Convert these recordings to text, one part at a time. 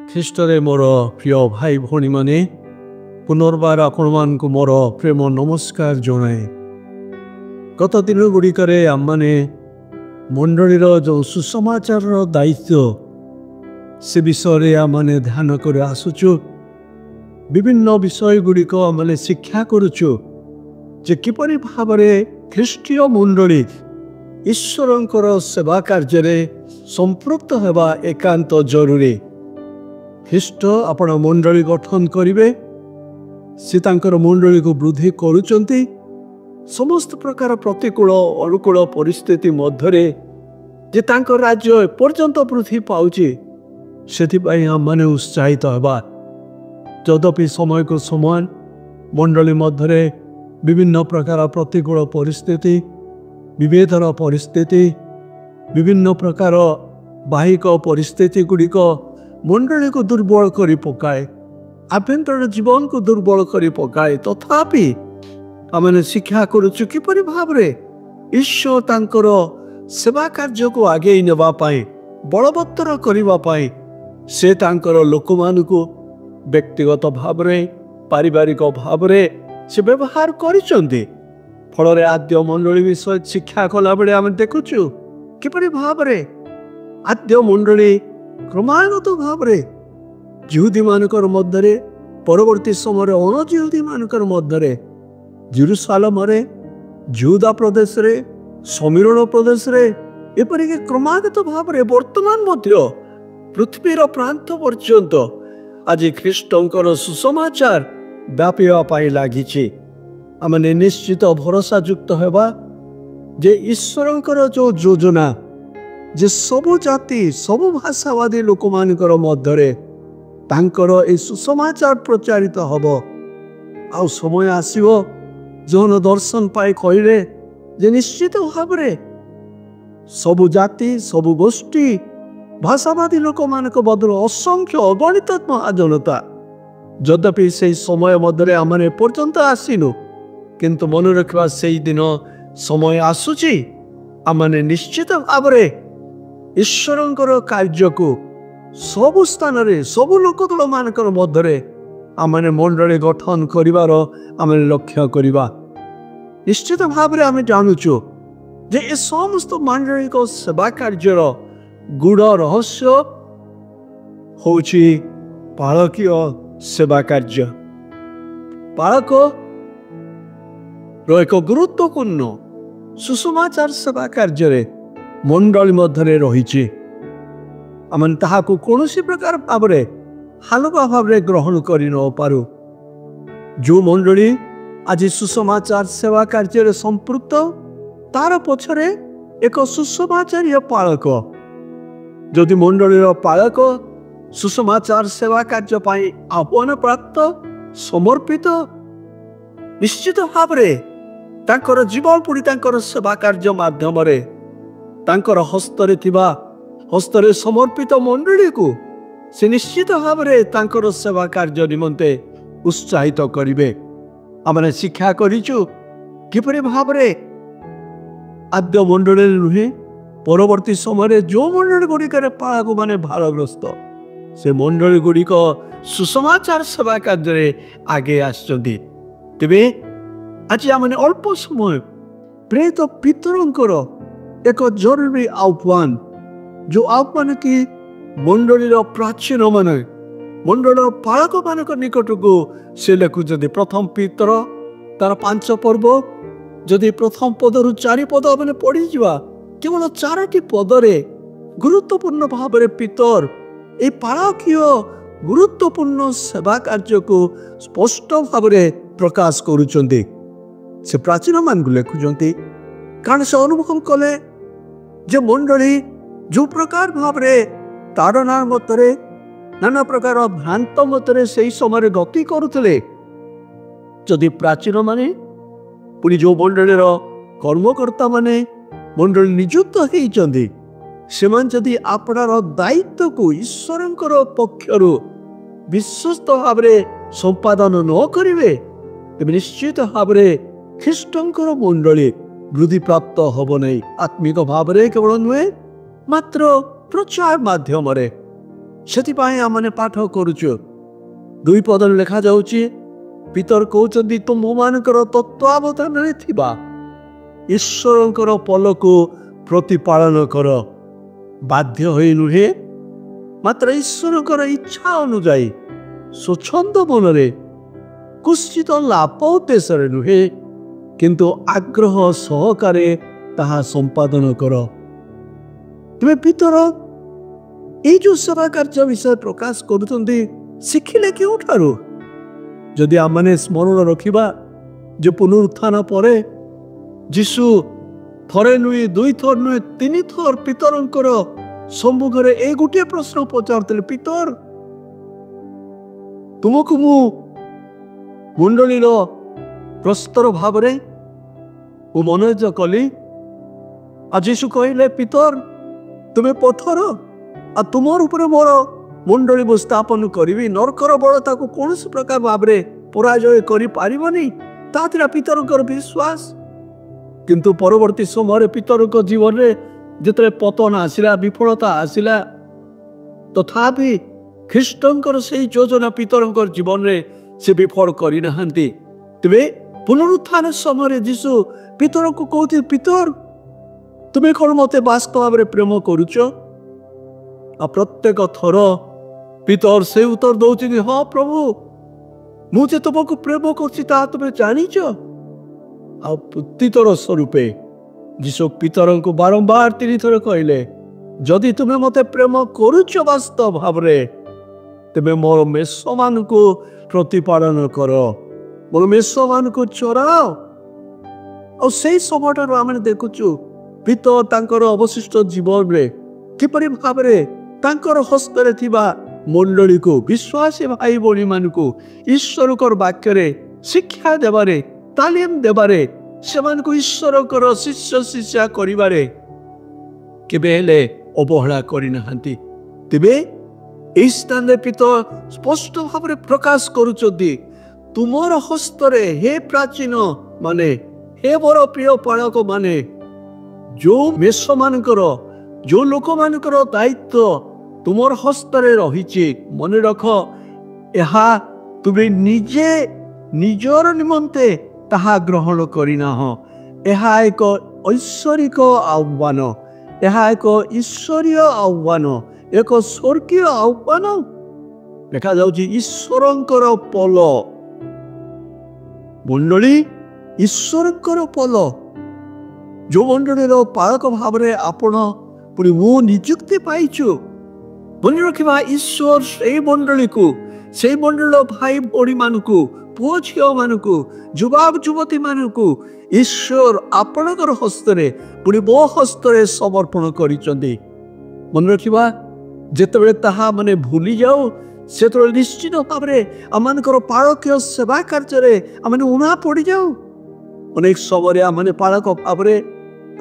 ଖ୍ରୀଷ୍ଟରେ ମୋର ପ୍ରିୟ ଭାଇ ଭଉଣୀମାନେ, ପୁନର୍ବାର ଆପଣମାନଙ୍କୁ ମୋର ପ୍ରେମ ନମସ୍କାର ଜଣାଏ। ଗତ ଦିନ ଗୁଡ଼ିକରେ ଆମମାନେ ମଣ୍ଡଳୀର ଯେଉଁ ସୁସମାଚାରର ଦାୟିତ୍ୱ ସେ ବିଷୟରେ ଆମମାନେ ଧ୍ୟାନ କରି ଆସୁଛୁ। ବିଭିନ୍ନ ବିଷୟ ଗୁଡ଼ିକ ଆମମାନେ ଶିକ୍ଷା କରୁଛୁ ଯେ କିପରି ଭାବରେ ଖ୍ରୀଷ୍ଟୀୟ ମଣ୍ଡଳୀ ଈଶ୍ୱରଙ୍କର ସେବା କାର୍ଯ୍ୟରେ ସମ୍ପୃକ୍ତ ହେବା ଏକାନ୍ତ ଜରୁରୀ। ଖ୍ରୀଷ୍ଟ ଆପଣ ମଣ୍ଡଳୀ ଗଠନ କରିବେ, ସେ ତାଙ୍କର ମଣ୍ଡଳୀକୁ ବୃଦ୍ଧି କରୁଛନ୍ତି। ସମସ୍ତ ପ୍ରକାର ପ୍ରତିକୂଳ ଅନୁକୂଳ ପରିସ୍ଥିତି ମଧ୍ୟରେ ଯେ ତାଙ୍କ ରାଜ୍ୟ ଏପର୍ଯ୍ୟନ୍ତ ବୃଦ୍ଧି ପାଉଛି, ସେଥିପାଇଁ ଆମମାନେ ଉତ୍ସାହିତ ହେବା। ଯଦ୍ୟପି ସମୟକୁ ସମାନ ମଣ୍ଡଳୀ ମଧ୍ୟରେ ବିଭିନ୍ନ ପ୍ରକାର ପ୍ରତିକୂଳ ପରିସ୍ଥିତି, ବିଭେଦର ପରିସ୍ଥିତି, ବିଭିନ୍ନ ପ୍ରକାର ବାହିକ ପରିସ୍ଥିତି ଗୁଡ଼ିକ ମଣ୍ଡଳୀକୁ ଦୁର୍ବଳ କରି ପକାଏ, ଆଭ୍ୟନ୍ତରୀଣ ଜୀବନକୁ ଦୁର୍ବଳ କରି ପକାଏ। ତଥାପି ଆମେ ଶିକ୍ଷା କରୁଛୁ କିପରି ଭାବରେ ଈଶ୍ୱର ତାଙ୍କର ସେବା କାର୍ଯ୍ୟକୁ ଆଗେଇ ନେବା ପାଇଁ, ବଳବତ୍ତର କରିବା ପାଇଁ ସେ ତାଙ୍କର ଲୋକମାନଙ୍କୁ ବ୍ୟକ୍ତିଗତ ଭାବରେ, ପାରିବାରିକ ଭାବରେ ସେ ବ୍ୟବହାର କରିଛନ୍ତି। ଫଳରେ ଆଦ୍ୟ ମଣ୍ଡଳୀ ବିଷୟ ଶିକ୍ଷା କଲାବେଳେ ଆମେ ଦେଖୁଛୁ କିପରି ଭାବରେ ଆଦ୍ୟ ମଣ୍ଡଳୀ କ୍ରମାଗତ ଭାବରେ ଜିହୁଦୀମାନଙ୍କର ମଧ୍ୟରେ, ପରବର୍ତ୍ତୀ ସମୟରେ ଅଣଜିହୁଦୀମାନଙ୍କର ମଧ୍ୟରେ, ଜେରୁସାଲେମରେ, ଯହୁଦା ପ୍ରଦେଶରେ, ସମୀରଣ ପ୍ରଦେଶରେ, ଏପରିକି କ୍ରମାଗତ ଭାବରେ ବର୍ତ୍ତମାନ ମଧ୍ୟ ପୃଥିବୀର ପ୍ରାନ୍ତ ପର୍ଯ୍ୟନ୍ତ ଆଜି ଖ୍ରୀଷ୍ଟଙ୍କର ସୁସମାଚାର ବ୍ୟାପିବା ପାଇଁ ଲାଗିଛି। ଆମେ ନିଶ୍ଚିତ ଭରସାଯୁକ୍ତ ହେବା ଯେ ଈଶ୍ୱରଙ୍କର ଯେଉଁ ଯୋଜନା ଯେ ସବୁ ଜାତି, ସବୁ ଭାଷାବାଦୀ ଲୋକମାନଙ୍କର ମଧ୍ୟରେ ତାଙ୍କର ଏହି ସୁସମାଚାର ପ୍ରଚାରିତ ହେବ। ଆଉ ସମୟ ଆସିବ, ଯୋହନ ଦର୍ଶନ ପାଇ କହିଲେ ଯେ ନିଶ୍ଚିତ ଭାବରେ ସବୁ ଜାତି, ସବୁ ଗୋଷ୍ଠୀ, ଭାଷାବାଦୀ ଲୋକମାନଙ୍କ ମଧ୍ୟରେ ଅସଂଖ୍ୟ ଅଗଣିତ ମହାଜନତା। ଯଦ୍ୟପି ସେହି ସମୟ ମଧ୍ୟରେ ଆମେ ଏପର୍ଯ୍ୟନ୍ତ ଆସିନୁ, କିନ୍ତୁ ମନେ ରଖିବା ସେହି ଦିନ ସମୟ ଆସୁଛି, ଆମେ ନିଶ୍ଚିତ ଭାବରେ ଈଶ୍ୱରଙ୍କର କାର୍ଯ୍ୟକୁ ସବୁ ସ୍ଥାନରେ, ସବୁ ଲୋକଦଳମାନଙ୍କର ମଧ୍ୟରେ ଆମେ ମଣ୍ଡଳୀ ଗଠନ କରିବାର ଆମେ ଲକ୍ଷ୍ୟ କରିବା। ନିଶ୍ଚିତ ଭାବରେ ଆମେ ଜାଣୁଛୁ ଯେ ଏ ସମସ୍ତ ମଣ୍ଡଳୀଙ୍କ ସେବା କାର୍ଯ୍ୟର ଗୁଡ଼ ରହସ୍ୟ ହେଉଛି ପାଳକୀୟ ସେବା କାର୍ଯ୍ୟ। ପାଳକର ଏକ ଗୁରୁତ୍ୱପୂର୍ଣ୍ଣ ସୁସମାଚାର ସେବା କାର୍ଯ୍ୟରେ ମଣ୍ଡଳୀ ମଧ୍ୟରେ ରହିଛି। ଆମେ ତାହାକୁ କୌଣସି ପ୍ରକାର ଭାବରେ ହାଲୁକା ଭାବରେ ଗ୍ରହଣ କରି ନପାରୁ। ଯେଉଁ ମଣ୍ଡଳୀ ଆଜି ସୁସମାଚାର ସେବା କାର୍ଯ୍ୟରେ ସମ୍ପୃକ୍ତ, ତାର ପଛରେ ଏକ ସୁସମାଚାରୀୟ ପାଳକ। ଯଦି ମଣ୍ଡଳୀର ପାଳକ ସୁସମାଚାର ସେବା କାର୍ଯ୍ୟ ପାଇଁ ଆହ୍ୱାନ ପ୍ରାପ୍ତ, ସମର୍ପିତ, ନିଶ୍ଚିତ ଭାବରେ ତାଙ୍କର ଜୀବନ ପୁଣି ତାଙ୍କର ସେବା କାର୍ଯ୍ୟ ମାଧ୍ୟମରେ ତାଙ୍କର ହସ୍ତରେ ସମର୍ପିତ ମଣ୍ଡଳୀକୁ ସେ ନିଶ୍ଚିତ ଭାବରେ ତାଙ୍କର ସେବା କାର୍ଯ୍ୟ ନିମନ୍ତେ ଉତ୍ସାହିତ କରିବେ। ଆମେ ଶିକ୍ଷା କରିଛୁ କିପରି ଭାବରେ ଆଦ୍ୟ ମଣ୍ଡଳୀରେ ନୁହେଁ, ପରବର୍ତ୍ତୀ ସମୟରେ ଯେଉଁ ମଣ୍ଡଳୀ ଗୁଡ଼ିକରେ ପାଳକ ମାନେ ଭାରଗ୍ରସ୍ତ, ସେ ମଣ୍ଡଳୀ ଗୁଡ଼ିକ ସୁସମାଚାର ସେବା କାର୍ଯ୍ୟରେ ଆଗେଇ ଆସିଛନ୍ତି। ତେବେ ଆଜି ଆମେ ଅଳ୍ପ ସମୟ ପ୍ରେରିତ ପିତରଙ୍କର ଏକ ଜରୁରୀ ଆହ୍ୱାନ, ଯେଉଁ ଆହ୍ୱାନ କି ମଣ୍ଡଳୀର ପ୍ରାଚୀନ ମାନେ, ମଣ୍ଡଳୀର ପାଳକ ମାନଙ୍କ ନିକଟକୁ ସେ ଲେଖୁଛନ୍ତି। ପ୍ରଥମ ପିତର ତାର 5 ପର୍ବ, ଯଦି ପ୍ରଥମ ପଦରୁ 4 ପଦ ଆମେ ପଢିଯିବା, କେବଳ 4ଟି ପଦରେ ଗୁରୁତ୍ୱପୂର୍ଣ୍ଣ ଭାବରେ ପିତର ଏହି ପାଳକୀୟ ଗୁରୁତ୍ୱପୂର୍ଣ୍ଣ ସେବା କାର୍ଯ୍ୟକୁ ସ୍ପଷ୍ଟ ଭାବରେ ପ୍ରକାଶ କରୁଛନ୍ତି। ସେ ପ୍ରାଚୀନ ମାନଙ୍କୁ ଲେଖୁଛନ୍ତି, କାରଣ ସେ ଅନୁଭବ କଲେ ଯେ ମଣ୍ଡଳୀ ଯେଉଁ ପ୍ରକାର ଭାବରେ ତାରନା ମତରେ, ନାନା ପ୍ରକାର ଭ୍ରାନ୍ତ ମତରେ ସେହି ସମୟରେ ଗତି କରୁଥିଲେ, ଯଦି ପ୍ରାଚୀନ ମାନେ, ପୁଣି ଯେଉଁ ମଣ୍ଡଳୀର କର୍ମକର୍ତ୍ତା ମାନେ ମଣ୍ଡଳୀ ନିଯୁକ୍ତ ହେଇଛନ୍ତି, ସେମାନେ ଯଦି ଆପଣାର ଦାୟିତ୍ୱକୁ ଈଶ୍ୱରଙ୍କର ପକ୍ଷରୁ ବିଶ୍ୱସ୍ତ ଭାବରେ ସମ୍ପାଦନ ନ କରିବେ, ତେବେ ନିଶ୍ଚିତ ଭାବରେ ଖ୍ରୀଷ୍ଟଙ୍କର ମଣ୍ଡଳୀ ବୃଦ୍ଧିପ୍ରାପ୍ତ ହେବ ନାହିଁ। ଆତ୍ମିକ ଭାବରେ କେବଳ ନୁହେଁ, ମାତ୍ର ପ୍ରଚାର ମାଧ୍ୟମରେ ସେଥିପାଇଁ ଆମେ ପାଠ କରୁଛୁ। 2 ପଦରେ ଲେଖାଯାଉଛି, ପିତର କହୁଛନ୍ତି ତୁମମାନଙ୍କର ତତ୍ତ୍ୱାବଧାନରେ ଥିବା ଈଶ୍ୱରଙ୍କର ପଲକୁ ପ୍ରତିପାଳନ କର, ବାଧ୍ୟ ହୋଇ ନୁହେଁ, ମାତ୍ର ଈଶ୍ୱରଙ୍କର ଇଚ୍ଛା ଅନୁଯାୟୀ ସ୍ୱଚ୍ଛନ୍ଦ ମନରେ, କୁଶ୍ଚିତ ଲାଭ ଉଦ୍ଦେଶ୍ୟରେ ନୁହେଁ, କିନ୍ତୁ ଆଗ୍ରହ ସହକାରେ ତାହା ସମ୍ପାଦନ କର। ତୁମେ ପିତର ଏଇ ଯେଉଁ ସେବା କାର୍ଯ୍ୟ ବିଷୟ ପ୍ରକାଶ କରୁଛନ୍ତି ଶିଖିଲେ କେଉଁଠାରୁ? ଯଦି ଆମେ ସ୍ମରଣ ରଖିବା ଯେ ପୁନରୁତ୍ଥାନ ପରେ ଯୀଶୁ ଥରେ ନୁହେଁ, 2 ଥର ନୁହେଁ, 3 ଥର ପିତରଙ୍କର ସମ୍ମୁଖରେ ଏଇ ଗୋଟିଏ ପ୍ରଶ୍ନ ପଚାରୁଥିଲେ, ପିତର ତୁମକୁ ମୁଁ ମଣ୍ଡଳୀର ପ୍ରସ୍ତର ଭାବରେ ମୁଁ ମନୋଜ କଲି। ଆଉ ଯୀଶୁ କହିଲେ, ପିତର ତୁମେ ପଥର, ଆଉ ତୁମର ଉପରେ ମୋର ମଣ୍ଡଳୀ ମୁଁ ସ୍ଥାପନ କରିବି। ନରକର ବଳ ତାକୁ କୌଣସି ପ୍ରକାର ଭାବରେ ପରାଜୟ କରିପାରିବନି। ତା ଥିଲା ପିତରଙ୍କର ବିଶ୍ୱାସ। କିନ୍ତୁ ପରବର୍ତ୍ତୀ ସମୟରେ ପିତରଙ୍କ ଜୀବନରେ ଯେତେବେଳେ ପତନ ଆସିଲା, ବିଫଳତା ଆସିଲା, ତଥାପି ଖ୍ରୀଷ୍ଟଙ୍କର ସେହି ଯୋଜନା ପିତରଙ୍କର ଜୀବନରେ ସେ ବିଫଳ କରିନାହାନ୍ତି। ତେବେ ପୁନରୁତ୍ଥାନ ସମୟରେ ଯୀଶୁ ପିତରଙ୍କୁ କହୁଥିଲେ, ପିତର ତୁମେ କ'ଣ ମୋତେ ବାସ୍ତବ ଭାବରେ ପ୍ରେମ କରୁଛ? ଆଉ ପ୍ରତ୍ୟେକ ଥର ପିତର ସେ ଉତ୍ତର ଦଉଛନ୍ତି, ହଁ ପ୍ରଭୁ, ମୁଁ ଯେ ତୁମକୁ ପ୍ରେମ କରୁଛି ତାହା ତୁମେ ଜାଣିଛ। ଆଉ ପ୍ରତ୍ୟୁତ୍ତର ସ୍ୱରୂପେ ଯୀଶୁ ପିତରଙ୍କୁ ବାରମ୍ବାର 3 ଥର କହିଲେ, ଯଦି ତୁମେ ମୋତେ ପ୍ରେମ କରୁଛ ବାସ୍ତବ ଭାବରେ, ତେବେ ମୋର ମେଷମାନଙ୍କୁ ପ୍ରତିପାଳନ କର, ମୋର ମେଷମାନଙ୍କୁ ଚରାଅ। ଆଉ ସେଇ ସମୟଠାରୁ ଆମେ ଦେଖୁଛୁ ପିତର ତାଙ୍କର ଅବଶିଷ୍ଟ ଜୀବନରେ କିପରି ଭାବରେ ତାଙ୍କର ହସ୍ତରେ ଥିବା ମଣ୍ଡଳୀକୁ, ବିଶ୍ୱାସୀ ଭାଇ ଭଉଣୀମାନଙ୍କୁ ଈଶ୍ୱରଙ୍କର ବାକ୍ୟରେ ଶିକ୍ଷା ଦେବାରେ, ତାଲିମ ଦେବାରେ, ସେମାନଙ୍କୁ ଈଶ୍ୱରଙ୍କର ଶିଷ୍ୟ ଶିକ୍ଷା କରିବାରେ କେବେ ହେଲେ ଅବହେଳା କରିନାହାନ୍ତି। ତେବେ ଏହି ସ୍ଥାନରେ ପିତର ସ୍ପଷ୍ଟ ଭାବରେ ପ୍ରକାଶ କରୁଛନ୍ତି, ତୁମର ହସ୍ତରେ ହେ ପ୍ରାଚୀନ ମାନେ, ହେ ମୋର ପ୍ରିୟ ପାଳକ ମାନେ, ଯେଉଁ ମେଷମାନଙ୍କର, ଯେଉଁ ଲୋକମାନଙ୍କର ଦାୟିତ୍ୱ ତୁମର ହସ୍ତରେ ରହିଛି, ମନେ ରଖ, ଏହା ତୁମେ ନିଜେ ନିଜର ନିମନ୍ତେ ତାହା ଗ୍ରହଣ କରିନାହଁ। ଏହା ଏକ ଐଶ୍ୱରିକ ଆହ୍ୱାନ, ଏହା ଏକ ଈଶ୍ୱରୀୟ ଆହ୍ୱାନ, ଏକ ସ୍ୱର୍ଗୀୟ ଆହ୍ୱାନ। ଦେଖାଯାଉଛି ଈଶ୍ୱରଙ୍କର ପଲ, ମଣ୍ଡଳୀ ଈଶ୍ୱରଙ୍କର ପଲ, ଯେଉଁ ମଣ୍ଡଳୀର ପାଳକ ଭାବରେ ଆପଣ ପୁଣି ମୁଁ ନିଯୁକ୍ତି ପାଇଛୁ। ମନେ ରଖିବା, ଈଶ୍ୱର ସେଇ ମଣ୍ଡଳୀକୁ, ସେଇ ମଣ୍ଡଳୀର ଭାଇ ଭଉଣୀମାନଙ୍କୁ, ପୁଅ ଝିଅମାନଙ୍କୁ, ଯୁବକ ଯୁବତୀମାନଙ୍କୁ ଈଶ୍ୱର ଆପଣଙ୍କର ହସ୍ତରେ, ପୁଣି ମୋ ହସ୍ତରେ ସମର୍ପଣ କରିଛନ୍ତି। ମନେ ରଖିବା, ଯେତେବେଳେ ତାହା ମାନେ ଭୁଲି ଯାଉ, ସେତେବେଳେ ନିଶ୍ଚିତ ଭାବରେ ଆମମାନଙ୍କର ପାଳକୀୟ ସେବା କାର୍ଯ୍ୟରେ ଆମେ ଉଣା ପଡ଼ିଯାଉ। ଅନେକ ସମୟରେ ଆମେ ପାଳକ ଭାବରେ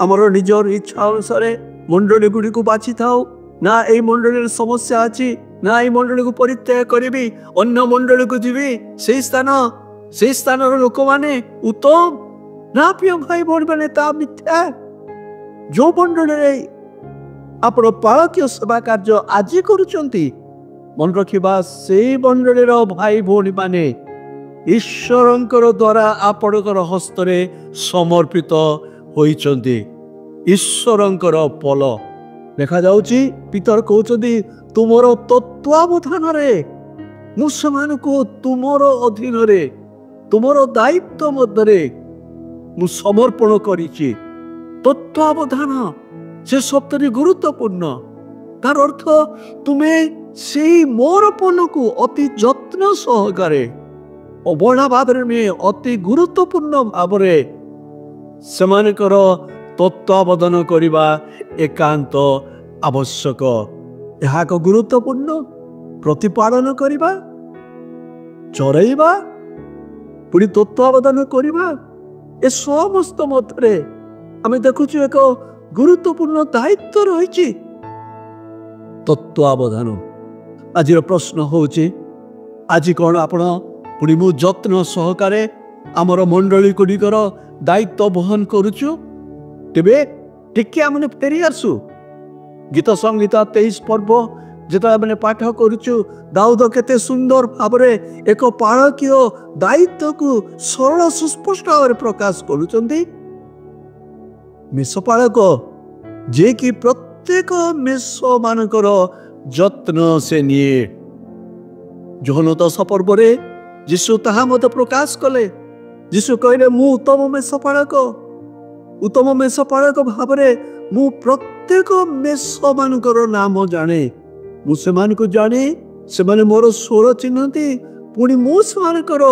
ଆମର ନିଜର ଇଚ୍ଛା ଅନୁସାରେ ମଣ୍ଡଳୀ ଗୁଡ଼ିକୁ ବାଛିଥାଉ। ନା ଏଇ ମଣ୍ଡଳୀରେ ସମସ୍ୟା ଅଛି, ନା ଏଇ ମଣ୍ଡଳୀକୁ ପରିତ୍ୟାଗ କରିବି, ଅନ୍ୟ ମଣ୍ଡଳୀକୁ ଯିବି, ସେଇ ସ୍ଥାନର ଲୋକମାନେ ଉତ୍ତମ। ନା ପ୍ରିୟ ଭାଇ ଭଉଣୀମାନେ, ତାହା ମିଥ୍ୟା। ଯେଉଁ ମଣ୍ଡଳୀରେ ଆପଣ ପାଳକୀୟ ସେବା କାର୍ଯ୍ୟ ଆଜି କରୁଛନ୍ତି, ମନେ ରଖିବା, ସେଇ ମଣ୍ଡଳୀର ଭାଇ ଭଉଣୀମାନେ ଈଶ୍ୱରଙ୍କର ଦ୍ୱାରା ଆପଣଙ୍କର ହସ୍ତରେ ସମର୍ପିତ ହୋଇଛନ୍ତି। ଈଶ୍ୱରଙ୍କର ପଲ। ଦେଖାଯାଉଛି ପିତର କହୁଛନ୍ତି, ତୁମର ତତ୍ତ୍ୱାବଧାନରେ ମୁଁ ସେମାନଙ୍କୁ ତୁମର ଅଧୀନରେ, ତୁମର ଦାୟିତ୍ୱ ମଧ୍ୟରେ ମୁଁ ସମର୍ପଣ କରିଛି। ତତ୍ତ୍ୱାବଧାନ ସେ ଶବ୍ଦଟି ଗୁରୁତ୍ୱପୂର୍ଣ୍ଣ। ତାର ଅର୍ଥ, ତୁମେ ସେଇ ମୋର ପଲକୁ ଅତି ଯତ୍ନ ସହକାରେ, ଅବହେଳା ଭାବରେ ନୁହେଁ, ଅତି ଗୁରୁତ୍ୱପୂର୍ଣ୍ଣ ଭାବରେ ସେମାନଙ୍କର ତତ୍ତ୍ୱାବଧାନ କରିବା ଏକାନ୍ତ ଆବଶ୍ୟକ। ଏହା ଏକ ଗୁରୁତ୍ୱପୂର୍ଣ୍ଣ। ପ୍ରତିପାଳନ କରିବା, ଚରେଇବା, ପୁଣି ତତ୍ତ୍ୱାବଧାନ କରିବା, ଏ ସମସ୍ତ ମଧ୍ୟରେ ଆମେ ଦେଖୁଛୁ ଏକ ଗୁରୁତ୍ୱପୂର୍ଣ୍ଣ ଦାୟିତ୍ୱ ରହିଛି। ତତ୍ତ୍ୱାବଧାନ। ଆଜିର ପ୍ରଶ୍ନ ହେଉଛି, ଆଜି କ'ଣ ଆପଣ ପୁଣି ମୁଁ ଯତ୍ନ ସହକାରେ ଆମର ମଣ୍ଡଳୀ ଗୁଡ଼ିକର ଦାୟିତ୍ୱ ବହନ କରୁଛୁ? ତେବେ ଟିକେ ଆମେ ଫେରି ଆସୁ ଗୀତ ସଂହିତା 23 ପର୍ବ যেটা মানে পাঠ করুଛୁ ଦାଉଦ କେତେ ସୁନ୍ଦର ଭାବରେ ଏକ ପାଳକୀୟ ଦାୟିତ୍ୱକୁ ସରଳ ସୁସ୍ପଷ୍ଟ ଭାବରେ ପ୍ରକାଶ କରୁଛନ୍ତି। ମେଷପାଳକ ଯିଏକି ପ୍ରତ୍ୟେକ ମେଷମାନଙ୍କର ଯତ୍ନ ସେ ନିଏ। ଯୋହନ 10 ପର୍ବରେ ଯୀଶୁ ତାହା ମଧ୍ୟ ପ୍ରକାଶ କଲେ। ଯୀଶୁ କହିଲେ ମୁଁ ଉତ୍ତମ ମେଷପାଳକ ଭାବରେ ମୁଁ ପ୍ରତ୍ୟେକ ମେଷମାନଙ୍କର ନାମ ଜାଣେ। ମୁଁ ସେମାନଙ୍କୁ ଜାଣେ, ସେମାନେ ମୋର ସ୍ୱର ଚିହ୍ନନ୍ତି, ପୁଣି ମୁଁ ସେମାନଙ୍କର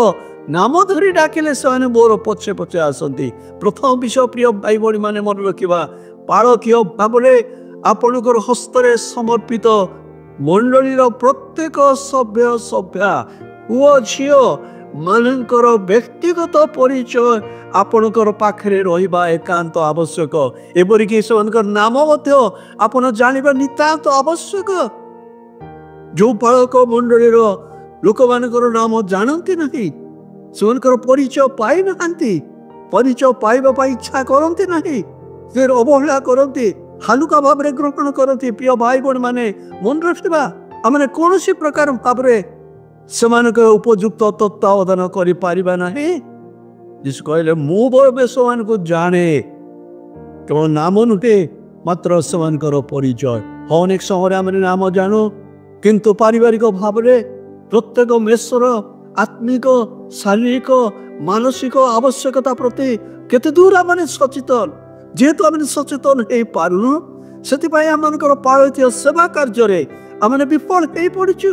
ନାମ ଧରି ଡାକିଲେ ସେମାନେ ମୋର ପଛେ ପଛେ ଆସନ୍ତି। ପ୍ରଥମ ବିଷୟ ପ୍ରିୟ ଭାଇ ଭଉଣୀ ମାନେ ମନେ ରଖିବା, ପାଳକୀୟ ଭାବରେ ଆପଣଙ୍କର ହସ୍ତରେ ସମର୍ପିତ ମଣ୍ଡଳୀର ପ୍ରତ୍ୟେକ ସଭ୍ୟା ପୁଅ ଝିଅ ମାନଙ୍କର ବ୍ୟକ୍ତିଗତ ପରିଚୟ ଆପଣଙ୍କର ପାଖରେ ରହିବା ଏକାନ୍ତ ଆବଶ୍ୟକ। ଏପରିକି ସେମାନଙ୍କର ନାମ ମଧ୍ୟ ଆପଣ ଜାଣିବା ନିତାନ୍ତ ଆବଶ୍ୟକ। ଯେଉଁ ପାଳକ ମଣ୍ଡଳୀର ଲୋକମାନଙ୍କର ନାମ ଜାଣନ୍ତି ନାହିଁ, ସେମାନଙ୍କର ପରିଚୟ ପାଇନାହାନ୍ତି, ପରିଚୟ ପାଇବା ପାଇଁ ଇଚ୍ଛା କରନ୍ତି ନାହିଁ, ସେ ଅବହେଳା କରନ୍ତି, ହାଲୁକା ଭାବରେ ଗ୍ରହଣ କରନ୍ତି। ପ୍ରିୟ ଭାଇ ଭଉଣୀ ମାନେ ମନେ ରଖିବା, ଆମେ କୌଣସି ପ୍ରକାର ଭାବରେ ସେମାନଙ୍କ ଉପଯୁକ୍ତ ତତ୍ତ୍ୱାବଧାନ କରିପାରିବା ନାହିଁ। ଯୀଶୁ କହିଲେ ମୁଁ ମେଷମାନଙ୍କୁ ଜାଣେ, କେବଳ ନାମ ନୁହେଁ ମାତ୍ର ସେମାନଙ୍କର ପରିଚୟ। ଅନେକ ସମୟରେ ଆମେ ନାମ ଜାଣୁ, କିନ୍ତୁ ପାରିବାରିକ ଭାବରେ ପ୍ରତ୍ୟେକ ମେଷର ଆତ୍ମିକ, ଶାରୀରିକ, ମାନସିକ ଆବଶ୍ୟକତା ପ୍ରତି କେତେ ଦୂର ଆମେ ସଚେତନ। ଯେହେତୁ ଆମେ ସଚେତନ ହେଇପାରୁନୁ, ସେଥିପାଇଁ ଆମମାନଙ୍କର ପାଳକୀୟ ସେବା କାର୍ଯ୍ୟରେ ଆମେ ବିଫଳ ହେଇପଡୁଛୁ,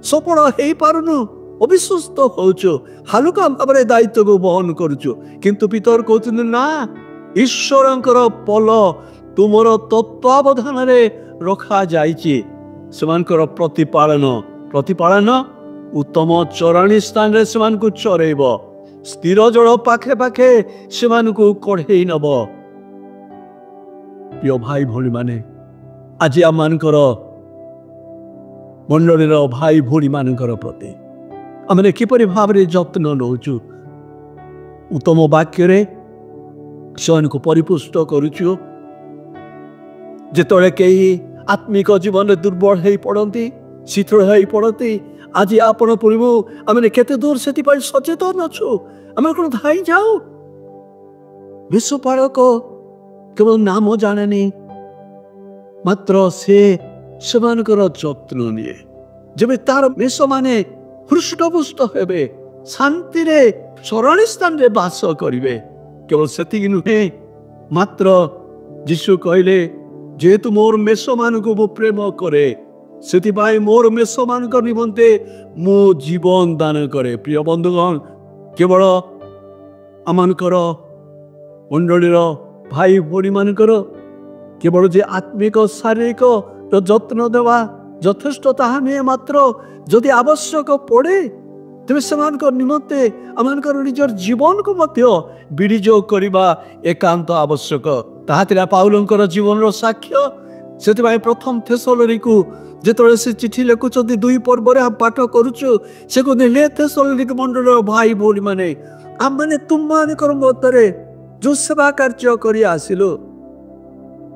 ସଫଳ ହେଇପାରୁନୁ, ଅବିଶ୍ୱସ୍ତ ହଉଛୁ, ହାଲୁକା ଭାବରେ ଦାୟିତ୍ୱକୁ ବହନ କରୁଛୁ। କିନ୍ତୁ ପିତର କହୁଛନ୍ତି ନା, ଈଶ୍ୱରଙ୍କର ପଲ ତୁମର ତତ୍ତ୍ୱାବଧାନରେ ରଖାଯାଇଛି। ସେମାନଙ୍କର ପ୍ରତିପାଳନ ଉତ୍ତମ ଚରାଣୀ ସ୍ଥାନରେ ସେମାନଙ୍କୁ ଚରେଇବ, ସ୍ଥିର ଜଳ ପାଖେ ପାଖେ ସେମାନଙ୍କୁ କଢେଇ ନବ। ପ୍ରିୟ ଭାଇ ଭଉଣୀ ମାନେ, ଆଜି ଆମମାନଙ୍କର ମଣ୍ଡଳୀର ଭାଇ ଭଉଣୀ ମାନଙ୍କର ପ୍ରତି ଆମେ କିପରି ଭାବରେ ଯତ୍ନ ନେଉଛୁ? ଉତ୍ତମ ବାକ୍ୟରେ ସେମାନଙ୍କୁ ପରିପୁଷ୍ଟ କରୁଛୁ। ଯେତେବେଳେ କେହି ଆତ୍ମିକ ଜୀବନରେ ଦୁର୍ବଳ ହେଇ ପଡ଼ନ୍ତି, ଶିଥିଳ ହେଇ ପଡ଼ନ୍ତି, ଆଜି ଆପଣ ପୂର୍ବ ଆମେ କେତେ ଦୂର ସେଥିପାଇଁ ସଚେତନ ଅଛୁ? ଆମେ କ'ଣ ଧାଇଁ ଯାଉ? ମେଷପାଳକ କେବଳ ନାମ ଜାଣେନି, ମାତ୍ର ସେ ସେମାନଙ୍କର ଯତ୍ନ ନିଏ। ଯେବେ ତାର ମେଷମାନେ ହୃଷ୍ଟପୁଷ୍ଟ ହେବେ, ଶାନ୍ତିରେ ଚରାଣୀ ସ୍ଥାନରେ ବାସ କରିବେ। କେବଳ ସେତିକି ନୁହେଁ, ମାତ୍ର ଯୀଶୁ କହିଲେ ଯେହେତୁ ମୋର ମେଷମାନଙ୍କୁ ମୁଁ ପ୍ରେମ କରେ, ସେଥିପାଇଁ ମୋର ମେଷମାନଙ୍କ ନିମନ୍ତେ ମୁଁ ଜୀବନ ଦାନ କରେ। ପ୍ରିୟ ବନ୍ଧୁଗଣ, କେବଳ ଆମମାନଙ୍କର ମଣ୍ଡଳୀର ଭାଇ ଭଉଣୀ ମାନଙ୍କର କେବଳ ଯେ ଆତ୍ମିକ ଶାରୀରିକ ଯତ୍ନ ଦେବା ଯଥେଷ୍ଟ ତାହା ନୁହେଁ, ମାତ୍ର ଯଦି ଆବଶ୍ୟକ ପଡ଼େ ତେବେ ସେମାନଙ୍କ ନିମନ୍ତେ ଆମମାନଙ୍କର ନିଜର ଜୀବନକୁ ମଧ୍ୟ ବିନିଯୋଗ କରିବା ଏକାନ୍ତ ଆବଶ୍ୟକ। ତାହା ଥିଲା ପାଉଲଙ୍କର ଜୀବନର ସାକ୍ଷ୍ୟ। ସେଥିପାଇଁ ପ୍ରଥମ ଥେସଲୋନିକୁ ଯେତେବେଳେ ସେ ଚିଠି ଲେଖୁଛନ୍ତି 2 ପର୍ବରେ ଆମେ ପାଠ କରୁଛୁ, ସେ କହୁଥିଲେ ଥେସଲୋନିକ ମଣ୍ଡଳର ଭାଇ ଭଉଣୀ ମାନେ, ଆମମାନେ ତୁମମାନଙ୍କର ମଧ୍ୟରେ ଯେଉଁ ସେବା କାର୍ଯ୍ୟ କରି ଆସିଲୁ,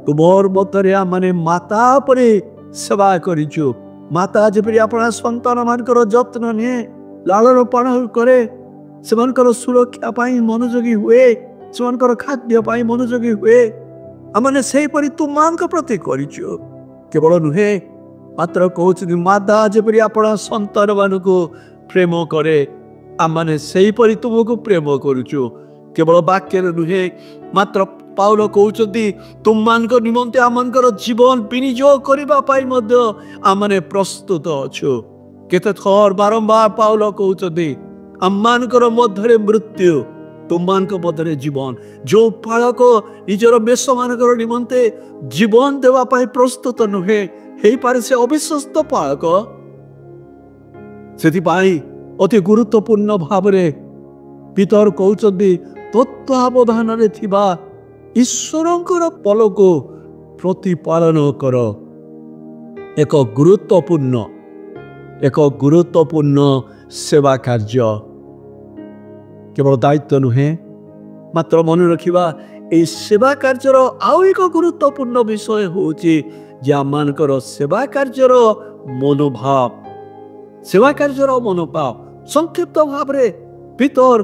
ତୁମର ମଧ୍ୟରେ ଆମମାନେ ମାତା ପରି ସେବା କରିଛୁ। ମାତା ଯେପରି ଆପଣା ସନ୍ତାନ ମାନଙ୍କର ଯତ୍ନ ନିଏ, ଲାଳନ ପାଳନ କରେ, ସେମାନଙ୍କର ସୁରକ୍ଷା ପାଇଁ ମନୋଯୋଗୀ ହୁଏ, ସେମାନଙ୍କର ଖାଦ୍ୟ ପାଇଁ ମନୋଯୋଗୀ ହୁଏ, ଆମମାନେ ସେହିପରି ତୁମମାନଙ୍କ ପ୍ରତି କରିଛୁ। କେବଳ ନୁହେଁ, ମାତ୍ର କହୁଛନ୍ତି ମାତା ଯେପରି ଆପଣା ସନ୍ତାନ ମାନଙ୍କୁ ପ୍ରେମ କରେ, ଆମମାନେ ସେହିପରି ତୁମକୁ ପ୍ରେମ କରୁଛୁ। କେବଳ ବାକ୍ୟରେ ନୁହେଁ, ମାତ୍ର ପାଉଲ କହୁଛନ୍ତି ତୁମମାନଙ୍କ ନିମନ୍ତେ ଆମମାନଙ୍କର ଜୀବନ ବିନିଯୋଗ କରିବା ପାଇଁ ମଧ୍ୟ ଆମମାନେ ପ୍ରସ୍ତୁତ ଅଛୁ। କେତେ ଥର ବାରମ୍ବାର ପାଉଲ କହୁଛନ୍ତି ଆମମାନଙ୍କର ମଧ୍ୟରେ ମୃତ୍ୟୁ, ତୁମମାନଙ୍କ ମଧ୍ୟରେ ଜୀବନ। ଯେଉଁ ପାଳକ ନିଜର ମେଷମାନଙ୍କର ନିମନ୍ତେ ଜୀବନ ଦେବା ପାଇଁ ପ୍ରସ୍ତୁତ ନୁହେଁ, ହେଇପାରେ ସେ ଅବିଶ୍ୱସ୍ତ ପାଳକ। ସେଥିପାଇଁ ଅତି ଗୁରୁତ୍ୱପୂର୍ଣ୍ଣ ଭାବରେ ପିତର କହୁଛନ୍ତି ତତ୍ତ୍ୱାବଧାନରେ ଥିବା ଈଶ୍ୱରଙ୍କର ପଲକୁ ପ୍ରତିପାଳନ କର। ଏକ ଗୁରୁତ୍ୱପୂର୍ଣ୍ଣ ସେବା କାର୍ଯ୍ୟ। କେବଳ ଦାୟିତ୍ୱ ନୁହେଁ, ମାତ୍ର ମନେ ରଖିବା ଏହି ସେବା କାର୍ଯ୍ୟର ଆଉ ଏକ ଗୁରୁତ୍ୱପୂର୍ଣ୍ଣ ବିଷୟ ହେଉଛି ଯେ ଆମମାନଙ୍କର ସେବା କାର୍ଯ୍ୟର ମନୋଭାବ ସେବା କାର୍ଯ୍ୟର ମନୋଭାବ ସଂକ୍ଷିପ୍ତ ଭାବରେ ପିତର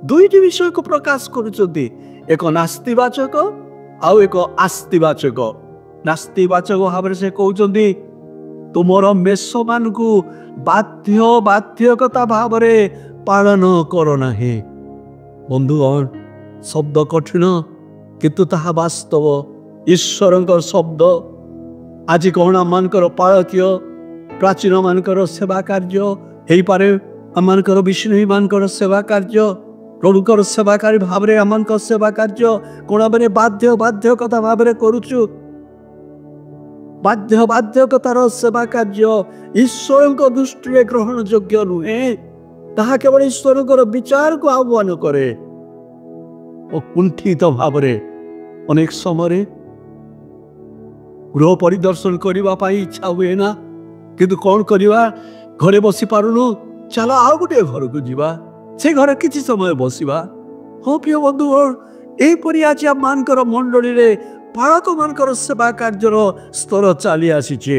ଦୁଇଟି ବିଷୟକୁ ପ୍ରକାଶ କରୁଛନ୍ତି, ଏକ ନାସ୍ତିବାଚକ ଆଉ ଏକ ଆସ୍ତିବାଚକ। ନାସ୍ତିବାଚକ ଭାବରେ ସେ କହୁଛନ୍ତି ତୁମର ମେଷମାନଙ୍କୁ ବାଧ୍ୟକତା ଭାବରେ ପାଳନ କର ନାହିଁ। ବନ୍ଧୁଗଣ, ଶବ୍ଦ କଠିନ କିନ୍ତୁ ତାହା ବାସ୍ତବ ଈଶ୍ୱରଙ୍କ ଶବ୍ଦ। ଆଜି କଣ ଆମମାନଙ୍କର ପାଳକୀୟ ପ୍ରାଚୀନ ମାନଙ୍କର ସେବା କାର୍ଯ୍ୟ ହେଇପାରେ, ଆମମାନଙ୍କର ବିଷ୍ଣୁମାନଙ୍କର ସେବା କାର୍ଯ୍ୟ, ପ୍ରଭୁଙ୍କର ସେବାକାରୀ ଭାବରେ ଆମମାନଙ୍କ ସେବା କାର୍ଯ୍ୟ କଣ ଆମେ ବାଧ୍ୟକତା ଭାବରେ କରୁଛୁ? ବାଧ୍ୟକତାର ସେବା କାର୍ଯ୍ୟ ଈଶ୍ୱରଙ୍କ ଦୃଷ୍ଟିରେ ଗ୍ରହଣ ଯୋଗ୍ୟ ନୁହେଁ। ତାହା କେବଳ ଈଶ୍ୱରଙ୍କର ବିଚାରକୁ ଆହ୍ୱାନ କରେ ଓ କୁଣ୍ଠିତ ଭାବରେ ଅନେକ ସମୟରେ ଗୃହ ପରିଦର୍ଶନ କରିବା ପାଇଁ ଇଚ୍ଛା ହୁଏ ନା, କିନ୍ତୁ କଣ କରିବା, ଘରେ ବସି ପାରୁନୁ, ଚାଲ ଆଉ ଗୋଟିଏ ଘରକୁ ଯିବା, ସେ ଘରେ କିଛି ସମୟ ବସିବା। ହଁ ପ୍ରିୟ ବନ୍ଧୁ, ଏହିପରି ଆଜି ଆମମାନଙ୍କର ମଣ୍ଡଳୀରେ ପାଳକମାନଙ୍କର ସେବା କାର୍ଯ୍ୟର ସ୍ତର ଚାଲି ଆସିଛି।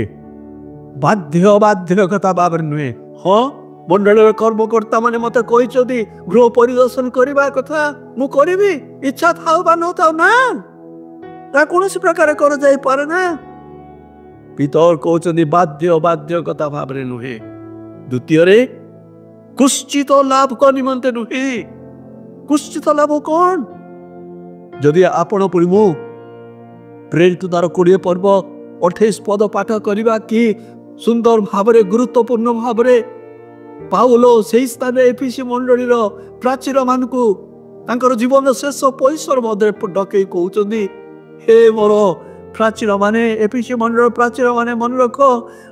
ବାଧ୍ୟକତା ଭାବରେ ନୁହେଁ। ହଁ, ମଣ୍ଡଳୀର କର୍ମକର୍ତ୍ତା ମାନେ ମତେ କହିଛନ୍ତି ଗୃହ ପରିଦର୍ଶନ କରିବା କଥା, ମୁଁ କରିବି, ଇଚ୍ଛା ଥାଉ ବା ନଥାଉ ନା, ତା କୌଣସି ପ୍ରକାର କରାଯାଇପାରେ ନା। ପିତର କହୁଛନ୍ତି ବାଧ୍ୟକତା ଭାବରେ ନୁହେଁ। ଦ୍ୱିତୀୟରେ କୁଶ୍ଚିତ ଲାଭ ନିମନ୍ତେ ନୁହେଁ। କୁଶ୍ଚିତ ଲାଭ କଣ? ଯଦି ଆପଣ ପୁଣି ମୁଁ ପ୍ରେରିତ ତାର 20 ପର୍ବ 28 ପଦ ପାଠ କରିବା, କି ସୁନ୍ଦର ଭାବରେ ଗୁରୁତ୍ୱପୂର୍ଣ୍ଣ ଭାବରେ ପାଉଲ ସେହି ସ୍ଥାନରେ ଏଫେସୀୟ ମଣ୍ଡଳୀର ପ୍ରାଚୀର ମାନଙ୍କୁ ତାଙ୍କର ଜୀବନର ଶେଷ ପରିସର ମଧ୍ୟରେ ଡକେଇ କହୁଛନ୍ତି, ହେ ମୋର ପ୍ରାଚୀର ମାନେ, ଏଫେସୀୟ ମଣ୍ଡଳୀର ପ୍ରାଚୀର ମାନେ, ମନେ ରଖ,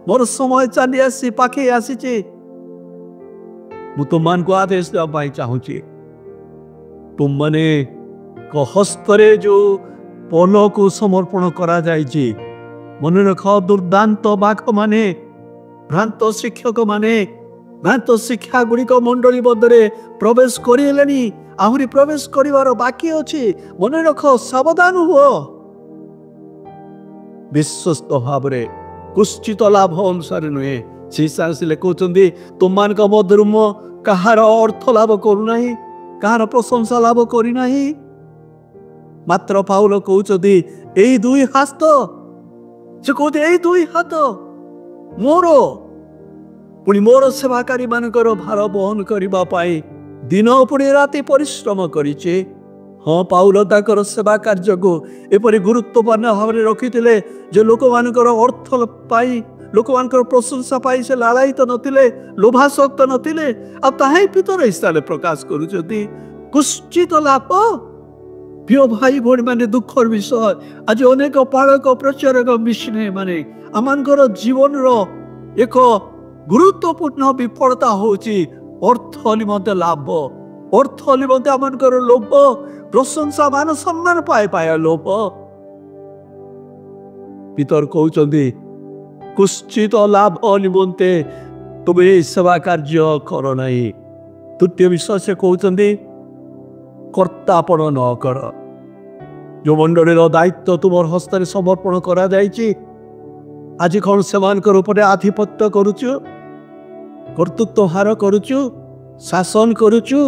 ମୋର ସମୟ ଚାଲି ଆସି ପାଖେଇ ଆସିଛି। ମୁଁ ତୁମମାନଙ୍କୁ ଆଦେଶ ଦେବା ପାଇଁ ଚାହୁଁଛି, ତୁମମାନେ ହସ୍ତରେ ଯୋଉ ପଲକୁ ସମର୍ପଣ କରାଯାଇଛି, ମନେ ରଖ, ଦୁର୍ଦାନ୍ତ ବାକ ମାନେ, ଭ୍ରାନ୍ତ ଶିକ୍ଷକ ମାନେ, ଭ୍ରାନ୍ତ ଶିକ୍ଷା ଗୁଡ଼ିକ ମଣ୍ଡଳୀ ମଧ୍ୟରେ ପ୍ରବେଶ କରିଲେଣି, ଆହୁରି ପ୍ରବେଶ କରିବାର ବାକି ଅଛି। ମନେ ରଖ, ସାବଧାନ ହୁଅ। ବିଶ୍ୱସ୍ତ ଭାବରେ କୁଶ୍ଚିତ ଲାଭ ଅନୁସାରେ ନୁହେଁ। ସେ କହୁଛନ୍ତି ତୁମମାନଙ୍କ ମଧ୍ୟରୁ ମୁଁ କାହାର ଅର୍ଥ ଲାଭ କରୁନାହିଁ, କାହାର ପ୍ରଶଂସା ଲାଭ କରିନାହିଁ। ମାତ୍ର ପାଉଲ କହୁଛନ୍ତି ଏଇ ଦୁଇ ହାତ, ସେ କହୁଛି ଏଇ ଦୁଇ ହାତ ମୋର, ପୁଣି ମୋର ସେବାକାରୀ ମାନଙ୍କର ଭାର ବହନ କରିବା ପାଇଁ ଦିନ ପୁଣି ରାତି ପରିଶ୍ରମ କରିଛି। ହଁ, ପାଉଲ ତାଙ୍କର ସେବା କାର୍ଯ୍ୟକୁ ଏପରି ଗୁରୁତ୍ୱପୂର୍ଣ୍ଣ ଭାବରେ ରଖିଥିଲେ ଯେ ଲୋକମାନଙ୍କର ଅର୍ଥ ପାଇଁ, ଲୋକମାନଙ୍କର ପ୍ରଶଂସା ପାଇଁ ସେ ଲାଳାୟିତ ନଥିଲେ, ଲୋଭାସକ୍ତ ନଥିଲେ। ଆଉ ତାହା ହିଁ ପିତର ହିସାବରେ ପ୍ରକାଶ କରୁଛନ୍ତି। କୁଶ୍ଚିତ ଲାଭ। ପ୍ରିୟ ଭାଇ ଭଉଣୀ ମାନେ, ଦୁଃଖର ବିଷୟ, ଆଜି ଅନେକ ପାଳକ, ପ୍ରଚାରକ, ମିଶନରୀ ମାନେ ଆମମାନଙ୍କର ଜୀବନର ଏକ ଗୁରୁତ୍ୱପୂର୍ଣ୍ଣ ବିଫଳତା ହଉଛି ଅର୍ଥ ନିମନ୍ତେ ଲାଭ, ଅର୍ଥ ନିମନ୍ତେ ଆମମାନଙ୍କର ଲୋଭ, ପ୍ରଶଂସା, ମାନ ସମ୍ମାନ ପାଇବା ଲୋଭ। ପିତର କହୁଛନ୍ତି କୁଶ୍ଚିତ ଲାଭ ନିମନ୍ତେ ତୁମେ ସେବା କାର୍ଯ୍ୟ କର ନାହିଁ। ତୃତୀୟ ବିଷୟ ସେ କହୁଛନ୍ତି କର୍ତ୍ତାପଣ ନ କର। ଯୋଉ ମଣ୍ଡଳୀର ଦାୟିତ୍ୱ ତୁମର ହସ୍ତରେ ସମର୍ପଣ କରାଯାଇଛି, ଆଜି କଣ ସେମାନଙ୍କର ଉପରେ ଆଧିପତ୍ୟ କରୁଛୁ, କର୍ତ୍ତୃତ୍ୱ ଭାର କରୁଛୁ, ଶାସନ କରୁଛୁ,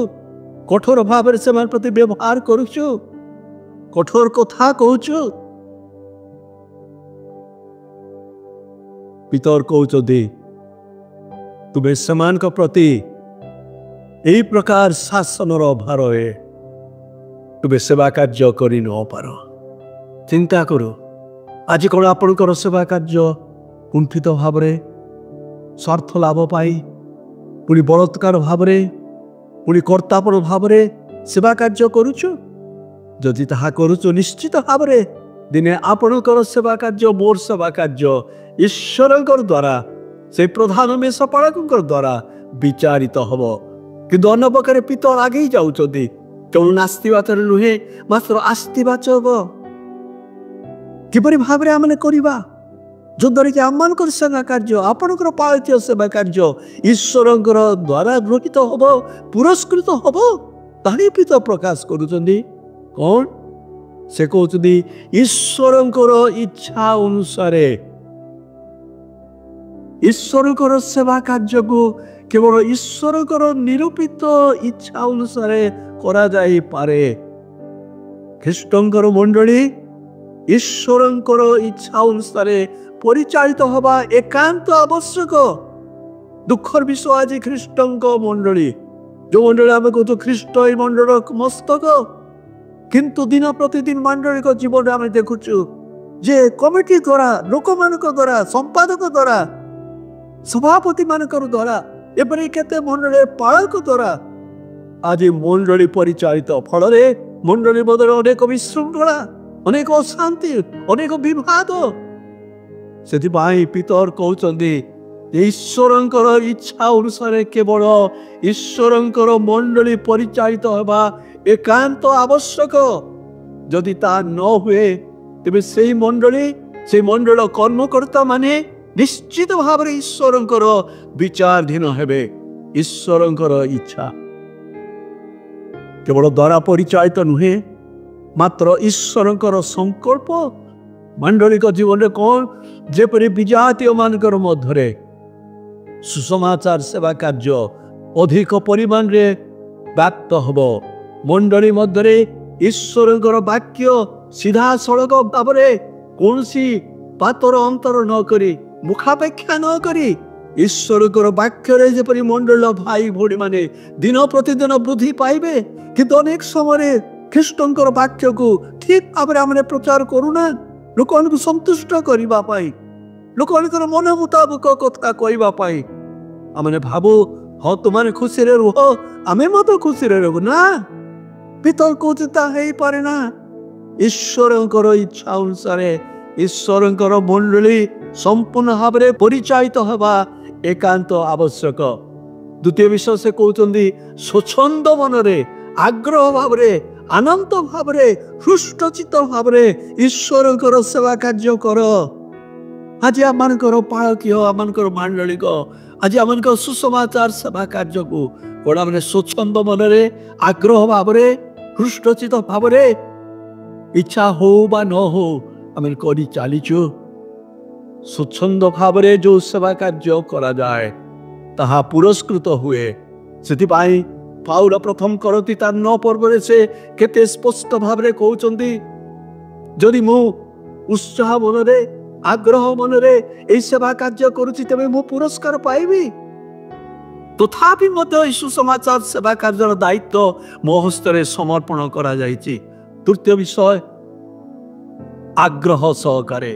କଠୋର ଭାବରେ ସେମାନଙ୍କ ପ୍ରତି ବ୍ୟବହାର କରୁଛୁ, କଠୋର କଥା କହୁଛୁ? ପିତର କହୁଛନ୍ତି ତୁମେ ସେମାନଙ୍କ ପ୍ରତି ଏହି ପ୍ରକାର ଶାସନର ଭାରରେ ତୁମେ ସେବା କାର୍ଯ୍ୟ କରି ନ ପାର। ଚିନ୍ତା କର, ଆଜି କଣ ଆପଣଙ୍କର ସେବା କାର୍ଯ୍ୟ କୁଣ୍ଠିତ ଭାବରେ, ସ୍ୱାର୍ଥ ଲାଭ ପାଇଁ, ପୁଣି ବଳତ୍କାର ଭାବରେ, ପୁଣି କର୍ତ୍ତାପଣ ଭାବରେ ସେବା କାର୍ଯ୍ୟ କରୁଛୁ? ଯଦି ତାହା କରୁଛୁ, ନିଶ୍ଚିତ ଭାବରେ ଦିନେ ଆପଣଙ୍କର ସେବା କାର୍ଯ୍ୟ, ମୋର ସେବା କାର୍ଯ୍ୟ ଈଶ୍ୱରଙ୍କ ଦ୍ୱାରା, ସେ ପ୍ରଧାନ ମେଷପାଳକଙ୍କ ଦ୍ୱାରା ବିଚାରିତ ହବ। କିନ୍ତୁ ଅନ୍ୟ ପ୍ରକାରେ ପିତର ଆଗେଇ ଯାଉଛନ୍ତି, କେବଳ ନାସ୍ତିବାଚକ ନୁହେଁ, ମାତ୍ର ଆସ୍ତିବାଚକ। କିପରି ଭାବରେ ଆମେ କରିବା ଯଦ୍ୱାରା କି ଆମମାନଙ୍କର ସେବା କାର୍ଯ୍ୟ, ଆପଣଙ୍କର ପାଳିତୀୟ ସେବା କାର୍ଯ୍ୟ ଈଶ୍ୱରଙ୍କର ଦ୍ୱାରା ଗୃହୀତ ହବ, ପୁରସ୍କୃତ ହବ, ତାହା ପିତର ପ୍ରକାଶ କରୁଛନ୍ତି। କଣ ସେ କହୁଛନ୍ତି? ଈଶ୍ୱରଙ୍କର ଇଚ୍ଛା ଅନୁସାରେ ଈଶ୍ୱରଙ୍କର ସେବା କାର୍ଯ୍ୟକୁ କେବଳ ଈଶ୍ୱରଙ୍କର ନିରୂପିତ ଇଚ୍ଛା ଅନୁସାରେ କରାଯାଇପାରେ। ଖ୍ରୀଷ୍ଟଙ୍କର ମଣ୍ଡଳୀ ଈଶ୍ୱରଙ୍କର ଇଚ୍ଛା ଅନୁସାରେ ପରିଚାଳିତ ହେବା ଏକାନ୍ତ ଆବଶ୍ୟକ। ଦୁଃଖର ବିଷୟ ଆଜି ଖ୍ରୀଷ୍ଟଙ୍କ ମଣ୍ଡଳୀ, ଯେଉଁ ମଣ୍ଡଳୀ ଆମେ କହୁଛୁ ଖ୍ରୀଷ୍ଟ ଏଇ ମଣ୍ଡଳର ମସ୍ତକ, କିନ୍ତୁ ଦିନ ପ୍ରତିଦିନ ମଣ୍ଡଳୀଙ୍କ ଜୀବନରେ ଆମେ ଦେଖୁଛୁ ଯେ କମିଟି ଦ୍ୱାରା, ଲୋକମାନଙ୍କ ଦ୍ୱାରା, ସମ୍ପାଦକ ଦ୍ୱାରା, ସଭାପତି ମାନଙ୍କର ଦ୍ୱାରା, ଏପରି କେତେ ମଣ୍ଡଳୀ ପାଳକ ଦ୍ୱାରା ଆଜି ମଣ୍ଡଳୀ ପରିଚାଳିତ। ଫଳରେ ମଣ୍ଡଳୀ ମଧ୍ୟରେ ଅନେକ ବିଶୃଙ୍ଖଳା, ଅନେକ ଅଶାନ୍ତି, ଅନେକ ବିବାଦ। ସେଥିପାଇଁ ପିତର କହୁଛନ୍ତି ଈଶ୍ୱରଙ୍କର ଇଚ୍ଛା ଅନୁସାରେ କେବଳ ଈଶ୍ୱରଙ୍କର ମଣ୍ଡଳୀ ପରିଚାଳିତ ହେବା ଏକାନ୍ତ ଆବଶ୍ୟକ। ଯଦି ତାହା ନ ହୁଏ ତେବେ ସେହି ମଣ୍ଡଳୀ, ସେହି ମଣ୍ଡଳୀର କର୍ମକର୍ତ୍ତା ମାନେ ନିଶ୍ଚିତ ଭାବରେ ଈଶ୍ୱରଙ୍କର ବିଚାରାଧୀନ ହେବେ। ଈଶ୍ୱରଙ୍କର ଇଚ୍ଛା କେବଳ ଦ୍ୱାରା ପରିଚାଳିତ ନୁହେଁ, ମାତ୍ର ଈଶ୍ୱରଙ୍କର ସଂକଳ୍ପ ମଣ୍ଡଳୀଙ୍କ ଜୀବନରେ କ'ଣ? ଯେପରି ବିଜାତୀୟ ମାନଙ୍କର ମଧ୍ୟରେ ସୁସମାଚାର ସେବା କାର୍ଯ୍ୟ ଅଧିକ ପରିମାଣରେ ବ୍ୟାପ୍ତ ହେବ। ମଣ୍ଡଳୀ ମଧ୍ୟରେ ଈଶ୍ୱରଙ୍କର ବାକ୍ୟ ସିଧାସଳଖ ଭାବରେ କୌଣସି ପାତର ଅନ୍ତର ନ କରି, ମୁଖାପେକ୍ଷା ନ କରି ଈଶ୍ୱରଙ୍କର ବାକ୍ୟରେ ଯେପରି ମଣ୍ଡଳୀର ଭାଇ ଭଉଣୀ ମାନେ ଦିନ ପ୍ରତିଦିନ ବୃଦ୍ଧି ପାଇବେ। କିନ୍ତୁ ଅନେକ ସମୟରେ ଖ୍ରୀଷ୍ଟଙ୍କର ବାକ୍ୟକୁ ଠିକ ଭାବରେ ଆମେ ପ୍ରଚାର କରୁନା, ଲୋକମାନଙ୍କୁ ସନ୍ତୁଷ୍ଟ କରିବା ପାଇଁ, ଲୋକମାନଙ୍କର ମନ ମୁତାବକ କଥା କହିବା ପାଇଁ। ଆମେ ଭାବୁ ହଁ ତୁମାନେ ଖୁସିରେ ରୁହ, ଆମେ ମଧ୍ୟ ଖୁସିରେ ରହୁ। ନା, ପିତର କହୁଛି ତା ହେଇପାରେ ନା। ଈଶ୍ୱରଙ୍କର ଇଚ୍ଛା ଅନୁସାରେ ଈଶ୍ୱରଙ୍କର ମଣ୍ଡଳୀ ସମ୍ପୂର୍ଣ୍ଣ ଭାବରେ ପରିଚାଳିତ ହେବା ଏକାନ୍ତ ଆବଶ୍ୟକ। ଦ୍ୱିତୀୟ ବିଷୟ ସେ କହୁଛନ୍ତି ସ୍ୱଚ୍ଛନ୍ଦ ମନରେ, ଆଗ୍ରହ ଭାବରେ, ଆନନ୍ଦ ଭାବରେ, ହୃଷ୍ଟଚିତ୍ତ ଭାବରେ ଈଶ୍ୱରଙ୍କର ସେବା କାର୍ଯ୍ୟ କର। ଆଜି ଆମମାନଙ୍କର ପାଳକୀୟ, ଆମମାନଙ୍କର ମାଣ୍ଡଳିକ, ଆଜି ଆମମାନଙ୍କର ସୁସମାଚାର ସେବା କାର୍ଯ୍ୟକୁ କ'ଣ ଆମେ ସ୍ୱଚ୍ଛନ୍ଦ ମନରେ, ଆଗ୍ରହ ଭାବରେ, ହୃଷ୍ଟଚିତ୍ତ ଭାବରେ, ଇଚ୍ଛା ହଉ ବା ନ ହଉ ଆମେ କରି ଚାଲିଛୁ? ସ୍ୱଚ୍ଛନ୍ଦ ଭାବରେ ଯେଉଁ ସେବା କାର୍ଯ୍ୟ କରାଯାଏ ତାହା ପୁରସ୍କୃତ ହୁଏ। ସେଥିପାଇଁ ପାଉଲ ପ୍ରଥମ କରନ୍ତି ତା 9 ପର୍ବରେ ସେ କେତେ ସ୍ପଷ୍ଟ ଭାବରେ କହୁଛନ୍ତି, ଯଦି ମୁଁ ଉତ୍ସାହ ମନରେ, ଆଗ୍ରହ ମନରେ ଏହି ସେବା କାର୍ଯ୍ୟ କରୁଛି ତେବେ ମୁଁ ପୁରସ୍କାର ପାଇବି। ତଥାପି ମଧ୍ୟ ଏହି ସୁସମାଚାର ସେବା କାର୍ଯ୍ୟର ଦାୟିତ୍ୱ ମୋ ହସ୍ତରେ ସମର୍ପଣ କରାଯାଇଛି। ତୃତୀୟ ବିଷୟ, ଆଗ୍ରହ ସହକାରେ,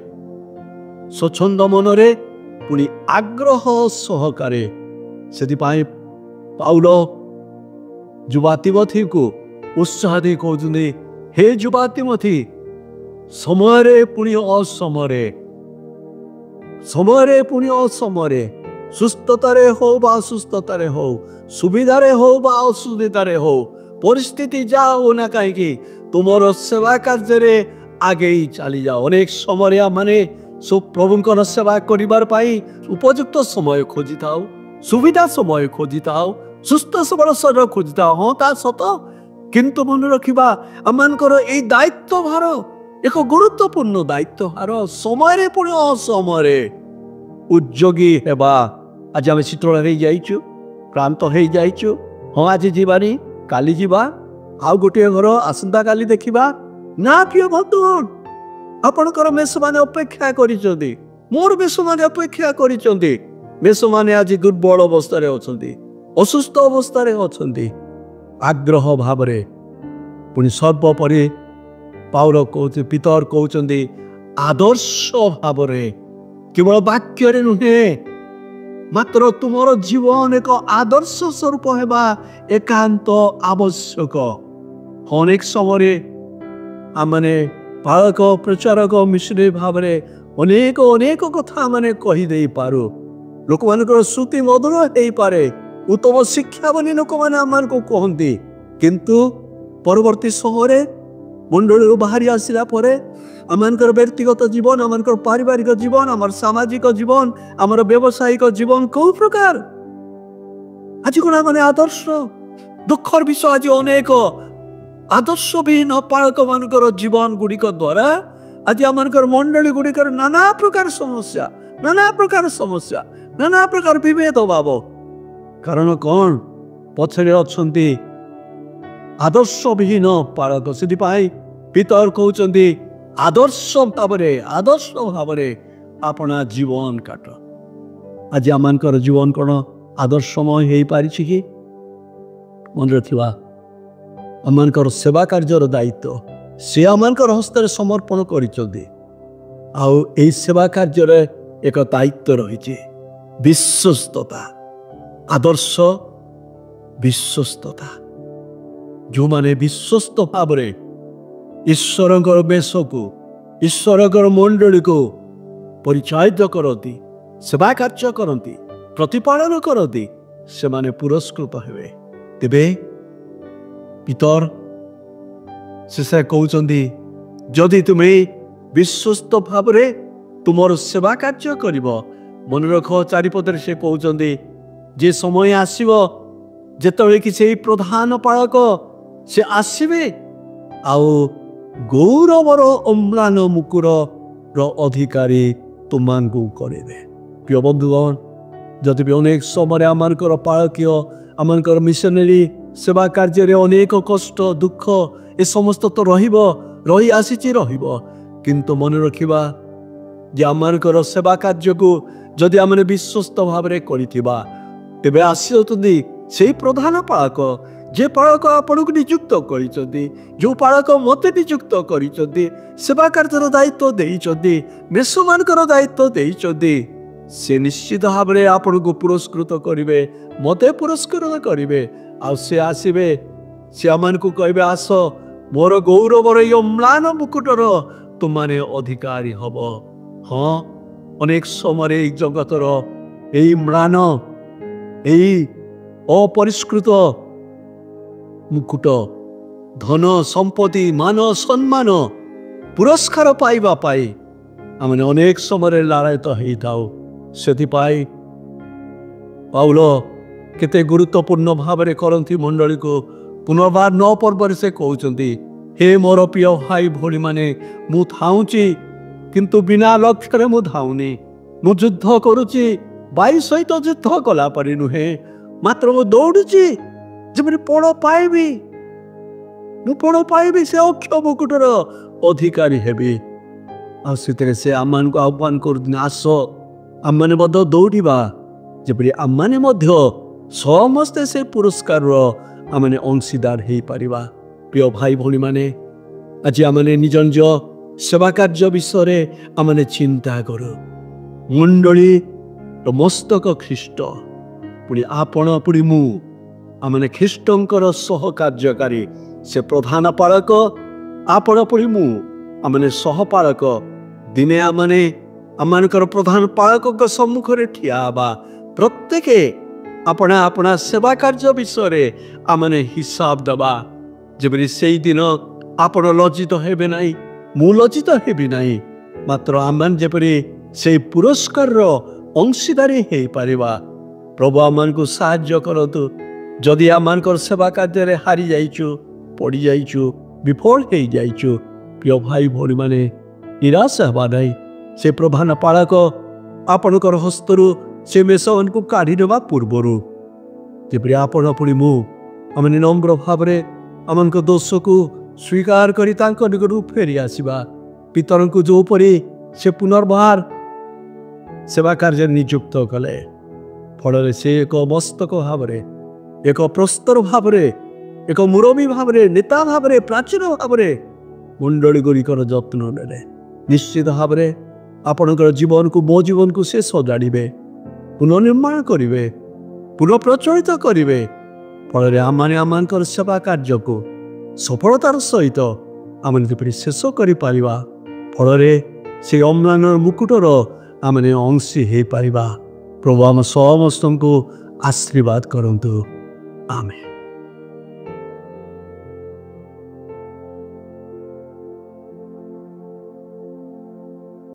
ସ୍ୱଚ୍ଛନ୍ଦ ମନରେ ପୁଣି ଆଗ୍ରହ ସହକାରେ। ସେଥିପାଇଁ ପାଉଲ ଯୁବା ତିମୋଥୀକୁ ଉତ୍ସାହ ଦେଇ କହୁଛନ୍ତି, ହେ ଯୁବା ତିମୋଥୀ, ସମୟରେ ପୁଣି ଅସମୟରେ, ସମୟରେ ପୁଣି ଅସମୟରେ, ସୁସ୍ଥତାରେ ହଉ ବା ଅସୁସ୍ଥତାରେ ହଉ, ସୁବିଧାରେ ହଉ ବା ଅସୁବିଧାରେ ହଉ, ପରିସ୍ଥିତି ଯାହା ହଉ ନା କାହିଁକି ତୁମର ସେବା କାର୍ଯ୍ୟରେ ଆଗେଇ ଚାଲିଯାଅ। ଅନେକ ସମୟରେ ମାନେ ପ୍ରଭୁଙ୍କର ସେବା କରିବାର ପାଇଁ ଉପଯୁକ୍ତ ସମୟ ଖୋଜିଥାଉ, ସୁବିଧା ସମୟ ଖୋଜିଥାଉ, ସୁସ୍ଥ ସବଳ ଶରୀର ଖୋଜିଥାଉ। ହଁ, ତା ସତ, କିନ୍ତୁ ମନେ ରଖିବା ଆମମାନଙ୍କର ଏଇ ଦାୟିତ୍ୱ ଭାର ଏକ ଗୁରୁତ୍ୱପୂର୍ଣ୍ଣ ଦାୟିତ୍ୱ ଭାର। ସମୟରେ ପୁଣି ଅସମୟରେ ଉଦ୍ଯୋଗୀ ହେବା। ଆଜି ଆମେ ଶୀତଳ ହେଇଯାଇଛୁ, କ୍ଳାନ୍ତ ହେଇଯାଇଛୁ। ହଁ, ଆଜି ଯିବାନି, କାଲି ଯିବା, ଆଉ ଗୋଟିଏ ଘର ଆସନ୍ତାକାଲି ଦେଖିବା। ନା ପ୍ରିୟ ବନ୍ଧୁ, ଆପଣଙ୍କର ମେଷମାନେ ଅପେକ୍ଷା କରିଛନ୍ତି, ମୋର ମେଷମାନେ ଅପେକ୍ଷା କରିଛନ୍ତି। ମେଷମାନେ ଆଜି ଦୁର୍ବଳ ଅବସ୍ଥାରେ ଅଛନ୍ତି, ଅସୁସ୍ଥ ଅବସ୍ଥାରେ ଅଛନ୍ତି। ଆଗ୍ରହ ଭାବରେ, ପୁଣି ସର୍ବୋପରି ପାଉଲ କହୁଛି, ପିତର କହୁଛନ୍ତି ଆଦର୍ଶ ଭାବରେ, କେବଳ ବାକ୍ୟରେ ନୁହେଁ, ମାତ୍ର ତୁମର ଜୀବନ ଏକ ଆଦର୍ଶ ସ୍ୱରୂପ ହେବା ଏକାନ୍ତ ଆବଶ୍ୟକ। ଅନେକ ସମୟରେ ଆମେ ପାଳକ, ପ୍ରଚାରକ, ମିଶନରୀ ଭାବରେ ଅନେକ ଅନେକ କଥା ମାନେ କହିଦେଇପାରୁ। ଲୋକମାନଙ୍କର ଶ୍ରୁତି ମଧୁର ହେଇପାରେ, ଉତ୍ତମ ଶିକ୍ଷା ବୋଲି ଲୋକମାନେ ଆମମାନଙ୍କୁ କହନ୍ତି। କିନ୍ତୁ ପରବର୍ତ୍ତୀ ସମୟରେ ମଣ୍ଡଳୀରୁ ବାହାରି ଆସିଲା ପରେ ଆମମାନଙ୍କର ବ୍ୟକ୍ତିଗତ ଜୀବନ, ଆମମାନଙ୍କର ପାରିବାରିକ ଜୀବନ, ଆମର ସାମାଜିକ ଜୀବନ, ଆମର ବ୍ୟବସାୟିକ ଜୀବନ କୋଉ ପ୍ରକାର? ଆଜି କ'ଣ ମାନେ ଆଦର୍ଶ? ଦୁଃଖର ବିଷୟ, ଆଜି ଅନେକ ଆଦର୍ଶବିହୀନ ପାଳକ ମାନଙ୍କର ଜୀବନ ଗୁଡ଼ିକ ଦ୍ୱାରା ଆଜି ଆମମାନଙ୍କର ମଣ୍ଡଳୀ ଗୁଡ଼ିକର ନାନା ପ୍ରକାର ସମସ୍ୟା, ନାନା ପ୍ରକାର ସମସ୍ୟା। नाना प्रकार विभेद भाव कारण कौन पछरे अच्छे आदर्श विहीन पालक से पितर कहते आदर्श भाव अपना जीवन काट आज आम जीवन कौन आदर्शमय हो पारि कि मन रखा आम सेवा कार्यर दायित्व से आम हस्त समर्पण कर सेवा कार्य एक दायित्व रही विश्वस्तता आदर्श विश्वस्तता जो माने विश्वस्त भाव ईश्वर बेश को ईश्वर मंडली को परिचालित करती सेवा कार्य करती प्रतिपालन करती से माने पुरस्कृत हेबे तेबे पितर से कहते जदि तुम्हें विश्वस्त भाव तुमर सेवा कार्य कर मन रख चारिपदे से कहते जे समय आसो जेतबे कि से प्रधान पालक से आसबे आउ गौरवर अम्लान मुकुर अधिकारी तुमको करे प्रिय बंधुगण जदि भी अनेक समय आमर पालकीय आमर मिशनरी सेवा कार्य अनेक कष्ट दुख ए समस्त तो रही आसी किंतु मन रखा जे आमर सेवा कार्य को जदि आम विश्वस्त भाव तेबे आसी से प्रधान पालक जे पालक आपण को नियुक्त कर पालक मत नियुक्त कर सेवा कार्यर दायित्व देइचंदी मेष मान दायित्व देइचंदी से निश्चित भाव में आपण को पुरस्कृत करेंगे मते पुरस्कृत करेंगे आसे आसबे से आम को कहे आस मोर गौरवर म्लान मुकुटर तुमने अधिकारी हम हाँ अनेक समय जगतर यही म्लान यही अपरिष्कृत मुकुट धन संपत्ति मान सम्मान पुरस्कार पाइबा पाई आम अनेक समय लालायित होता से पाउल केते गुरुत्वपूर्ण भाव में करती मंडली को पुनर्बार 9 पर्व से कहते हे मोर प्रिय भाई भोली माने मु थाउची किंतु बिना लक्ष्य मु धाउनी मु युद्ध करुची बाई सहित युद्ध कला परी नुहे मात्र मु दौड़ुची जब पड़ पाइबी मु पड़ पाइबी से अक्षय मुकुटर अधिकारी हेबी से आम को आह्वान कर आस आम मैंने दौड़ा जबरी आम मैंने समस्ते से पुरस्कार आम अंशीदार हो पारिबा प्रिय भाई भौणी माने आज आम निज निज सेवा कार्य विषय आम चिंता करूँ मंडली मस्तक ख्रीष्ट पुणी आपण पुणी मु आम ख्रीष्टर सहकार्यकारी से प्रधान पालक आपण पुणी मु आम सहपालक दिने आमर प्रधान पालक सम्मुख ठिया प्रत्येके अपना अपना सेवा कार्य विषय आम हिसाब दबा जबरी से दिन आपण लज्जित हेबे नाही मु लज्जित हेबी नाही मात्र आम जपरी से पुरस्कार अंशीदारी हो पारिबा प्रभु आम को साहाय्य करतु जदि आम सेवा कार्य हारी जाइचु पड़ी जाइचु विफल हो जाइचु प्रिय भाई भौणी माने निराश हवा नहीं से प्रधान पालक आपणकर हस्तरू से मेषन को काढ़ी ना पूर्वर जबरी आपण पुणी मु आम नम्र भाव आम दोष को स्वीकार करी निकट फेरी आसवा पितर को जोपरी से पुनर्बार सेवा कार्य नियुक्त कले फल से एक मस्तक भाव एक प्रस्तर भाव एक मुरबी भाव नेता भाव प्राचीन भाव मंडली गुड़िकर जत्न ने निश्चित भाव में आपणकर जीवन को मो जीवन को से सजाड़े पुनर्निर्माण करेंगे पुनः प्रचलित करेंगे फल आम सेवा कार्य को सफलतार सहित आम शेष कर फल से अम्लान मुकुटर आम अंशी हो पारिबा प्रभु आम समस्त को आशीर्वाद करंतु आमेन।